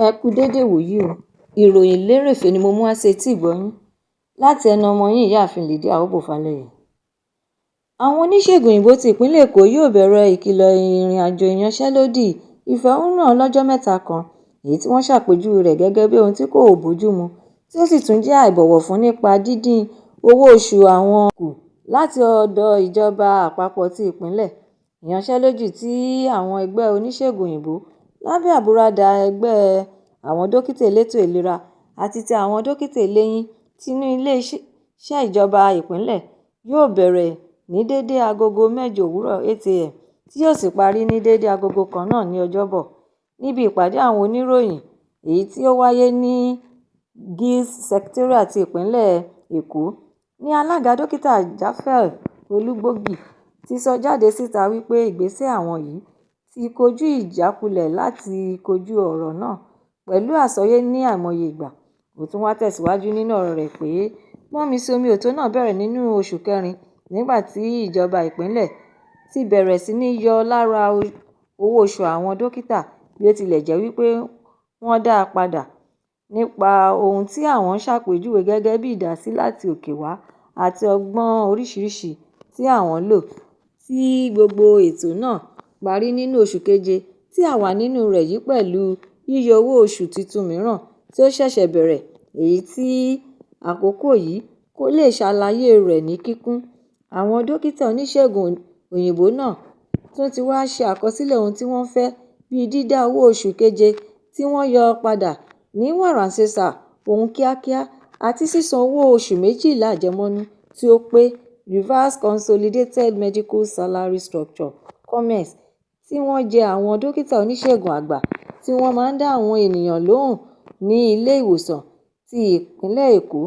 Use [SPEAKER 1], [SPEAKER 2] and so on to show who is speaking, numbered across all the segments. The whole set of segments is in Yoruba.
[SPEAKER 1] Ẹ kú dédé wòyí o, ìròyìn lérèfé ni mo mú wá sí etí ìgbọ́-yín láti ẹnu ọmọ yín ìyáàfin Lydia Òbófálẹ́yẹ. Àwọn oníṣègùn òyìnbó ti ìpínlẹ̀ Èkó yóò bẹ̀rẹ̀ ìkìlọ̀ ìrìnàjò ìyanṣẹ́lódì ìfẹ̀hónúhàn ọlọ́jọ́ mẹ́ta kan, èyí tí wọ́n ṣàpèjúwe rẹ̀ gẹ́gẹ́ bí ohun tí kò bójúmu tí ó sì tún jẹ́ àìbọ̀wọ̀ fún nípa dídín owó oṣù àwọn kù láti ọ̀dọ̀ ìjọba àpapọ̀ ti ìpínlẹ̀. Ìyanṣẹ́lódì tí àwọn ẹgbẹ́ oníṣègùn òyìnbó lábẹ́ àbúradà ẹgbẹ́ àwọn dókítà elétò ìlera àti ti àwọn dókítà eléyín tinú ilé-iṣẹ́ ìjọba ìpínlẹ̀ yóò bẹ̀rẹ̀ ní déédé agogo 8 òwúrọ̀ 8 a.m. tí yóò sì parí ní déédé agogo kan náà ní Ọjọ́bọ̀. Níbi ìpàdé àwọn oníròyìn èyí tí ó wáyé ní Guild Secretariat ti ìpínlẹ̀ Èkó ní alága dókítà Jaffer Olúgbògi ti sọ jáde síta wípé ìgbésẹ̀ àwọn yìí ti kojú ìjákulẹ̀ láti kojú ọ̀rọ̀ náà pẹ̀lú àsọyé ní àìmọye ìgbà. Ó tún wá tẹ̀síwájú nínú ọ̀rọ̀ rẹ̀ pé gbọ́nmi-sí-omi-ò-tó náà bẹ̀rẹ̀ nínú oṣù kẹrin nígbà tí ìjọba ìpínlẹ̀ ti bẹ̀rẹ̀ sí ní yọ lára owó oṣù àwọn dókítà bí ó tilẹ̀ jẹ́ wípé wọ́n dá a padà nípa ohun tí àwọn ṣàpèjúwe gẹ́gẹ́ bí ìdásí láti òkè wá àti ọgbọ́n oríṣiríṣi tí àwọn lò tí gbogbo ètò náà parí nínú oṣù keje tí a wà nínú rẹ̀ yìí pẹ̀lú yíyọ owó oṣù tuntun mìíràn tí ó ṣẹ̀ṣẹ̀ bẹ̀rẹ̀ èyí tí àkókò yìí kò lè ṣàlàyé rẹ̀ ní kíkún. Àwọn dókítà oníṣègùn òyìnbó náà tún ti wá ṣe àkọsílẹ̀ ohun tí wọ́n fẹ́ bíi dídá owó oṣù keje tí wọ́n yọ padà ní wàràǹṣesà ohun kíákíá àti sísan owó oṣù méjìlá àjẹmọ́nú tí ó pé Reverse Consolidated Medical Salary Structure (COMES) tí wọ́n jẹ àwọn dókítà oníṣègùn àgbà tí wọ́n máa ń dá àwọn ènìyàn lóhùn ní ilé-ìwòsàn ti ìpínlẹ̀ Èkó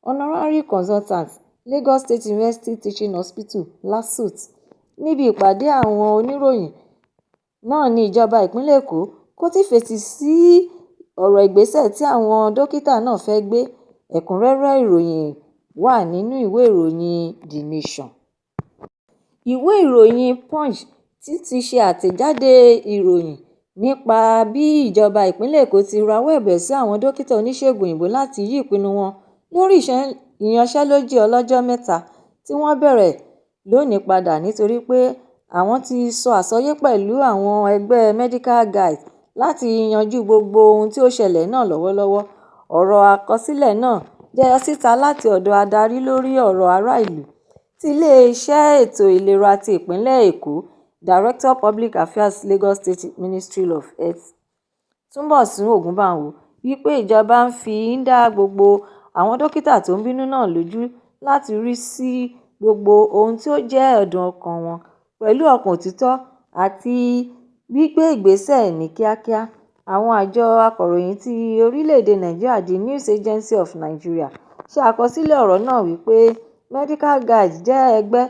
[SPEAKER 1] Honorary Consultant Lagos State University Teaching Hospital LASUT. Níbi ìpàdé àwọn oníròyìn náà ní ìjọba ìpínlẹ̀ Èkó kò tíì fèsì sí ọ̀rọ̀ ìgbésẹ̀ tí àwọn dókítà náà fẹ́ gbé. Ẹ̀kúnrẹ́rẹ́ ìròyìn wà nínú ìwé ìròyìn The Nation. Ìwé ìròyìn Punch ti ṣe àtẹ̀jáde ìròyìn nípa bí ìjọba ìpínlẹ̀ Èkó ti rawọ́ ẹ̀bẹ̀ sí àwọn dókítà oníṣègùn òyìnbó láti yí ìpinnu wọn lórí ìyanṣẹ́lódì ọlọ́jọ́ mẹ́ta tí wọ́n bẹ̀rẹ̀ lónìí padà nítorí pé àwọn ti sọ àsọyé pẹ̀lú àwọn ẹgbẹ́ Medical Guides láti yanjú gbogbo ohun tí ó ṣẹlẹ̀ náà lọ́wọ́lọ́wọ́. Ọ̀rọ̀ àkọsílẹ̀ náà jẹyọ síta láti ọ̀dọ̀ adarí lórí ọ̀rọ̀ ará ìlú ti ilé-iṣẹ́ ètò ìlera ti ìpínlẹ̀ Èkó Director Public Affairs Lagos State Ministry of Health Túnbọ̀sún Ògúnbànwò wípé ìjọba ń fi dá gbogbo àwọn dókítà tó ń bínú náà lójú láti rí sí gbogbo ohun tí ó jẹ́ ẹ̀dùn ọkàn wọn pẹ̀lú ọkàn òtítọ́ àti gbígbé ìgbésẹ̀ ní kíákíá. Àwọn àjọ akọ̀ròyìn ti orílẹ̀-èdè Nàìjíríà The News Agency of Nigeria ṣe àkọsílẹ̀ ọ̀rọ̀ náà wípé Medical Guides jẹ́ ẹgbẹ́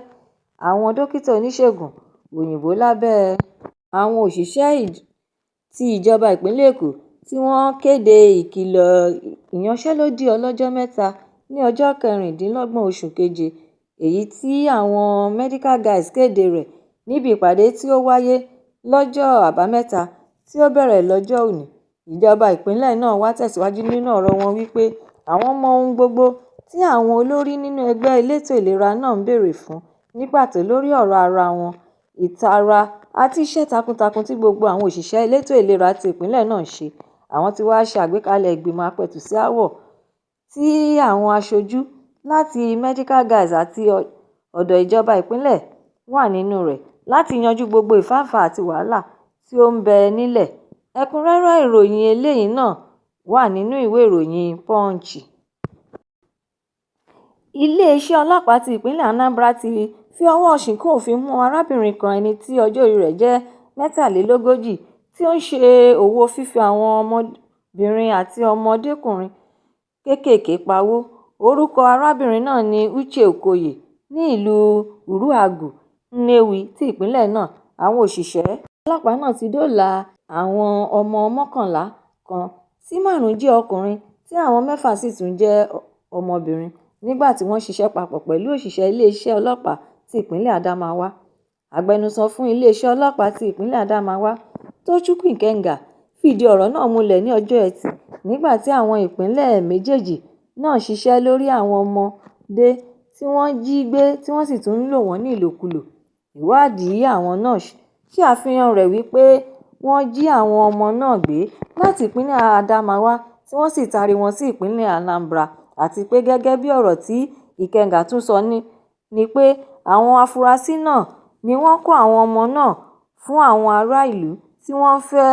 [SPEAKER 1] àwọn dókítà oníṣègùn òyìnbó lábẹ́ àwọn òṣìṣẹ́ ti ìjọba ìpínlẹ̀ Èkó tí wọ́n kéde ìkìlọ̀ ìyanṣẹ́lódì ọlọ́jọ́ mẹ́ta ní ọjọ́ 26 oṣù keje, èyí tí àwọn Medical Guides kéde rẹ̀ níbi ìpàdé tí ó wáyé lọ́jọ́ Àbámẹ́ta tí ó bẹ̀rẹ̀ lọ́jọ́ òní. Ìjọba ìpínlẹ̀ náà wá tẹ̀síwájú nínú ọ̀rọ̀ wọn wípé àwọn mọ ohun gbogbo tí àwọn olórí nínú ẹgbẹ́ elétò ìlera náà ń béèrè fún ní pàtó lórí ọ̀rọ̀ ara wọn, ìtara àti iṣẹ́ takuntakun tí gbogbo àwọn òṣìṣẹ́ elétò ìlera ti ìpínlẹ̀ náà ṣe. Àwọn ti wá ṣe àgbékalẹ̀ ìgbìmọ̀ apẹ̀tùsááwọ̀ tí àwọn aṣojú láti Medical Guides àti ọ̀dọ̀ ìjọba ìpínlẹ̀ wà nínú rẹ̀ láti yanjú gbogbo ìfáǹfà àti wàhálà tí ó ń bẹ nílẹ̀. Ẹ̀kúnrẹ́rẹ́ ìròyìn eléyìí náà wà nínú ìwé ìròyìn Punch. Ilé-iṣẹ́ ọlọ́pàá ti ìpínlẹ̀ Anambra ti fi ọwọ́ ṣìnkún òfin mú arábìnrin kan ẹni tí ọjọ́ orí rẹ̀ jẹ́ 43 tí ó ń ṣe òwò fífi àwọn ọmọbìnrin àti ọmọdékùnrin kéékèèké pawó. Orúkọ arábìnrin náà ni Uche Okoye ní ìlú Uruagụ, Nnewi ti ìpínlẹ̀ náà. Àwọn òṣìṣẹ́ ọlọ́pàá náà ti dóòlà àwọn ọmọ 11 kan tí 5 jẹ́ ọkùnrin tí àwọn 6 sì tún jẹ́ ọmọbìnrin nígbà tí wọ́n ṣiṣẹ́ papọ̀ pẹ̀lú òṣìṣẹ́ iléeṣẹ́ ọlọ́pàá ti ìpínlẹ̀ Adamawa. Agbẹnusọ fún iléeṣẹ́ ọlọ́pàá ti ìpínlẹ̀ Adamawa Tochukwu Ikenga fìdí ọ̀rọ̀ náà múlẹ̀ ní ọjọ́ Ẹtì nígbà tí àwọn ìpínlẹ̀ méjèèjì náà ṣiṣẹ́ lórí àwọn ọmọdé tí wọ́n jí gbé tí wọ́n sì tún ń lò wọ́n ní ìlòkulò. Ìwádìí àwọn náà ṣe àfihàn rẹ̀ wípé wọ́n jí àwọn ọmọ náà gbé láti ìpínlẹ̀ Adamawa tí wọ́n sì taari wọn sí ìpínlẹ̀ Anambra, àti pé gẹ́gẹ́ bí ọ̀rọ̀ tí Ikenga tún sọ ni pé àwọn afurasí náà ni wọ́n kó àwọn ọmọ náà fún àwọn ará ìlú tí wọ́n fẹ́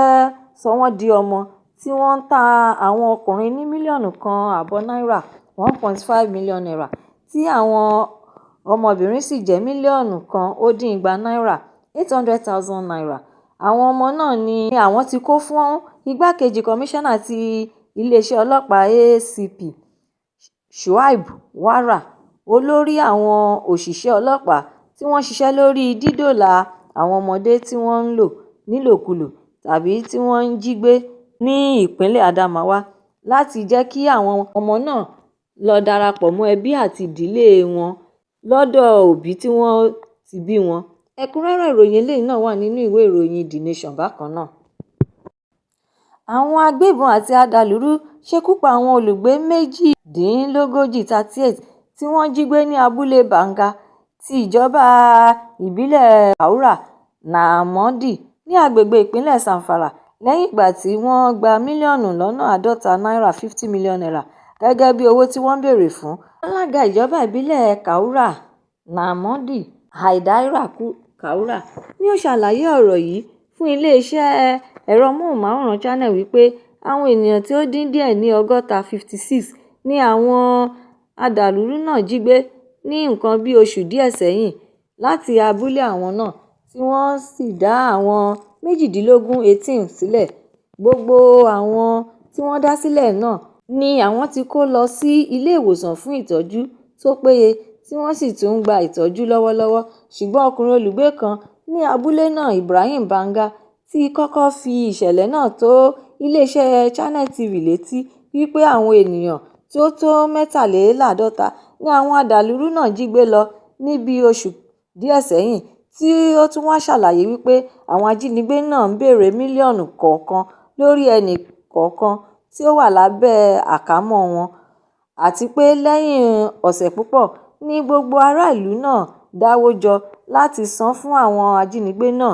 [SPEAKER 1] sọ wọ́n di ọmọ, tí wọ́n ń ta àwọn ọkùnrin ní mílíọ̀nù kan àbọ̀ náírà (1.5 million naira) tí àwọn ọmọbìnrin sì jẹ́ mílíọ̀nù kan ó dín igba náírà (800,000 naira). Àwọn ọmọ náà ni àwọn ti kó fún igbákejì kọmíṣánná ti iléeṣẹ́ ọlọ́pàá ACP Shuaib Wara, olórí àwọn òṣìṣẹ́ ọlọ́pàá tí wọ́n ṣiṣẹ́ lórí dídóòlà àwọn ọmọdé tí wọ́n ń lò nílòkulò tàbí tí wọ́n ń jí gbé ní ìpínlẹ̀ Adamawa, láti jẹ́ kí àwọn ọmọ náà lọ darapọ̀ mọ́ ẹbí àti ìdílé wọn lọ́dọ̀ òbí tí wọ́n ti bí wọn. Ẹ̀kúnrẹ́rẹ́ ìròyìn eléyìí náà wà nínú ìwé ìròyìn The Nation bákan náà. Àwọn agbébọn àti adàlúrú ṣekú pa àwọn olùgbé 38 tí wọ́n jí gbé ní abúlé Banga ti ìjọba ìbílẹ̀ Kaura Namadi ní agbègbè ìpínlẹ̀ Zamfara lẹ́yìn ìgbà tí wọ́n gba mílíọ̀nù lọ́nà 50 náírà (50 million naira) gẹ́gẹ́ bí owó tí wọ́n béèrè fún. Alága ìjọba ìbílẹ̀ Kaura Namadi, Haidaira Kaura, ni ó ṣàlàyé ọ̀rọ̀ yìí fún iléeṣẹ́ ẹ̀rọ móhùnmáwòrán Channel wípé àwọn ènìyàn tí ó dín díẹ̀ ní 56 ni àwọn adàlúrú náà jí gbé ní nǹkan bí oṣù díẹ̀ sẹ́yìn láti abúlé àwọn náà, tí wọ́n sì dá àwọn 18 sílẹ̀. Gbogbo àwọn tí wọ́n dá sílẹ̀ náà ni àwọn ti kó lọ sí ilé ìwòsàn fún ìtọ́jú tó péye tí wọ́n sì tún ń gba ìtọ́jú lọ́wọ́lọ́wọ́. Ṣùgbọ́n ọkùnrin olùgbé kan ní abúlé náà, Ibrahim Banga, ti kọ́kọ́ fi ìṣẹ̀lẹ̀ náà tó iléeṣẹ́ Channel TV létí wípé àwọn ènìyàn tí ó tó 53 ni àwọn adàlúrú náà jí gbé lọ ní bí oṣù díẹ̀ sẹ́yìn, tí ó tún wá ṣàlàyé wípé àwọn ajínigbé náà ń béèrè mílíọ̀nù kọ̀ọ̀kan lórí ẹnì kọ̀ọ̀kan tí ó wà lábẹ́ àkámọ́ wọn, àti pé lẹ́yìn ọ̀sẹ̀ púpọ̀ ni gbogbo ará ìlú náà dáwọ́ jọ láti san fún àwọn ajínigbé náà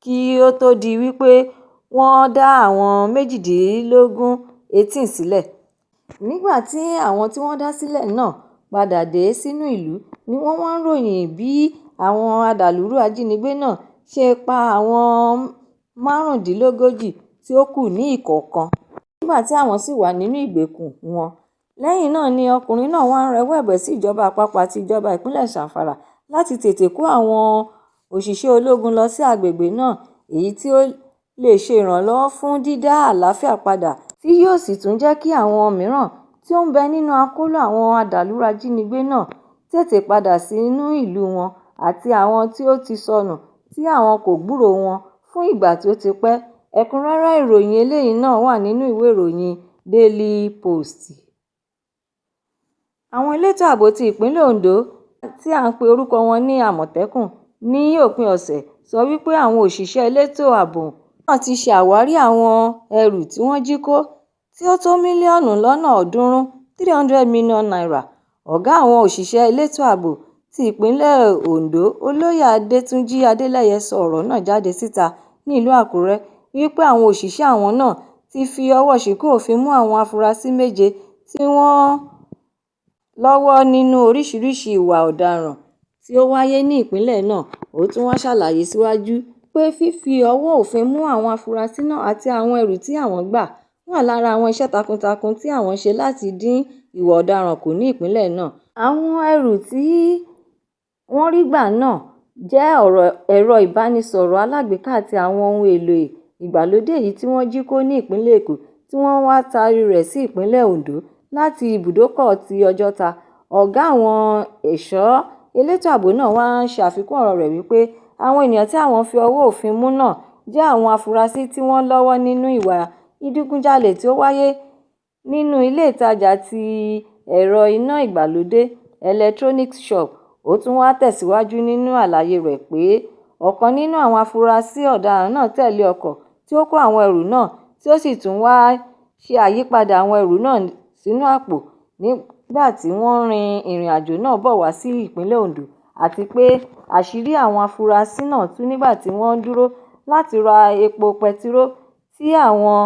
[SPEAKER 1] kí ó tó di wípé wọ́n dá àwọn 18 sílẹ̀. Nígbà tí àwọn tí wọ́n dá sílẹ̀ náà padà dé sínú ìlú ni wọ́n wá ń ròyìn bí àwọn adàlúrú ajínigbé náà ṣe pa àwọn 35 tí ó kù ní ìkọ̀ọ̀kan nígbà tí àwọn sì wà nínú ìgbèkùn wọn. Lẹ́yìn náà ni ọkùnrin náà wá ń rawọ́ ẹ̀bẹ̀ sí ìjọba àpapọ̀ àti ìjọba ìpínlẹ̀ Zamfara láti tètè kó àwọn òṣìṣẹ́ ológun lọ sí agbègbè náà, èyí tí ó lè ṣe ìrànlọ́wọ́ fún dídá àlàáfíà padà, tí yóò sì tún jẹ́ kí àwọn mìíràn tí ó ń bẹ nínú àkóló àwọn adàlúrú ajínigbé náà tètè padà sínú ìlú wọn, àti àwọn tí ó ti sọnù tí àwọn kò gbúròó wọn fún ìgbà tí ó ti pẹ́. Ẹ̀kúnrẹ́rẹ́ ìròyìn eléyìí náà wà nínú ìwé ìròyìn Daily Post. Àwọn elétò ààbò ti ìpínlẹ̀ Ondo, tí à ń pe orúkọ wọn ní Àmọ̀tẹ́kùn, ní òpin ọ̀sẹ̀ sọ wípé àwọn òṣìṣẹ́ elétò ààbò náà ti ṣe àwárí àwọn ẹrù tí wọ́n jí kó tí ó tó mílíọ̀nù lọ́nà 300 million naira. Ọ̀gá àwọn òṣìṣẹ́ elétò ààbò ti ìpínlẹ̀ Ondo, Olóyè Adétúnjí Adélẹ́yẹ, sọ ọ̀rọ̀ náà jáde síta ní ìlú Àkúrẹ́ wípé àwọn òṣìṣẹ́ àwọn náà ti fi ọwọ́ ṣìkún òfin mú àwọn afurasí 7 tí wọ́n lọ́wọ́ nínú oríṣiríṣi ìwà ọ̀daràn tí ó wáyé ní ìpínlẹ̀ náà. Ó tún wá ṣàlàyé síwájú pé fífi ọwọ́ òfin mú àwọn afurasí náà àti àwọn ẹrù tí àwọn gbà wà lára àwọn iṣẹ́ takuntakun tí àwọn ṣe láti dín ìwà ọ̀daràn kù ní ìpínlẹ̀ náà. Àwọn ẹrù tí wọ́n rí gbà náà jẹ́ ẹ̀rọ ìbánisọ̀rọ̀ alágbèéká àti àwọn ohun èlò ìgbàlódé èyí tí wọ́n jí kó ní ìpínlẹ̀ Èkó, tí wọ́n wá taari rẹ̀ sí ìpínlẹ̀ Ondo láti ibùdókọ̀ ti Ọjọ́ta. Ọ̀gá àwọn ẹ̀ṣọ́ elétò ààbò náà wá ń ṣe àfikún ọ̀rọ̀ rẹ̀ wípé àwọn ènìyàn tí àwọn fi ọwọ́ òfin mú náà jẹ́ àwọn afurasí tí wọ́n lọ́wọ́ nínú ìwà ìdigunjalè tí ó wáyé nínú ilé ìtajà ti ẹ̀rọ iná ìgbàlódé electronics shop. Ó tún wá tẹ̀síwájú nínú àlàyé rẹ̀ pé ọ̀kan nínú àwọn afurasí ọ̀daràn náà tẹ̀lé ọkọ̀ tí ó kó àwọn ẹrù náà tí ó sì tún wá ṣe àyípadà àwọn ẹrù náà sínú àpò nígbà tí wọ́n rin ìrìn àjò náà bọ̀ wá sí ìpínlẹ̀ Ondo, àti pé àṣírí àwọn afurasí náà tú nígbà tí wọ́n ń dúró láti ra epo pẹtiró tí àwọn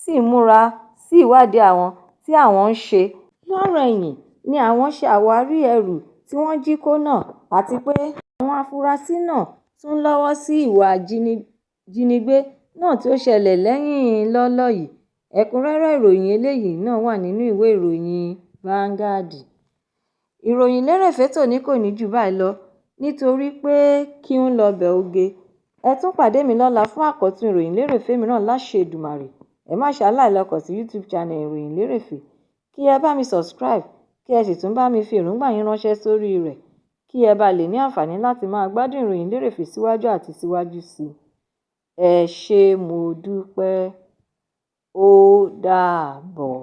[SPEAKER 1] sì múra sí ìwádìí àwọn tí àwọn ń ṣe. Lọ́rọ̀-ẹ̀yìn ni àwọn ṣe àwárí ẹrù tí wọ́n jí kó náà, àti pé àwọn afurasí náà tún lọ́wọ́ sí ìwà ìjínigbé náà tí ó ṣẹlẹ̀ lẹ́yìn lọ́ọ́lọ́ yìí. Ẹ̀kúnrẹ́rẹ́ ìròyìn eléyìí náà wà nínú ìwé ìròyìn Vanguard. Ìròyìn lérèfé tòní kò ní jù báyìí lọ nítorí pé kí n lọbẹ̀ oge. Ẹ tún pàdé mi lọ́la fún àkọ́tún ìròyìn lérèfé mìíràn láṣẹ Èdùmàrè. Ẹ má ṣàláì lọ kàn sí YouTube channel ìròyìn lérèfé, kí ẹ bá mi subscribe, kí ẹ sì tún bá mi fi èròǹgbà yín ránṣẹ́ sórí rẹ̀, kí ẹ bá lè ní àǹfààní láti máa gbádùn ìròyìn lérèfé síwájú àti síwájú sí i. Ẹ ṣé mo dúpẹ́. Ó dàbọ̀.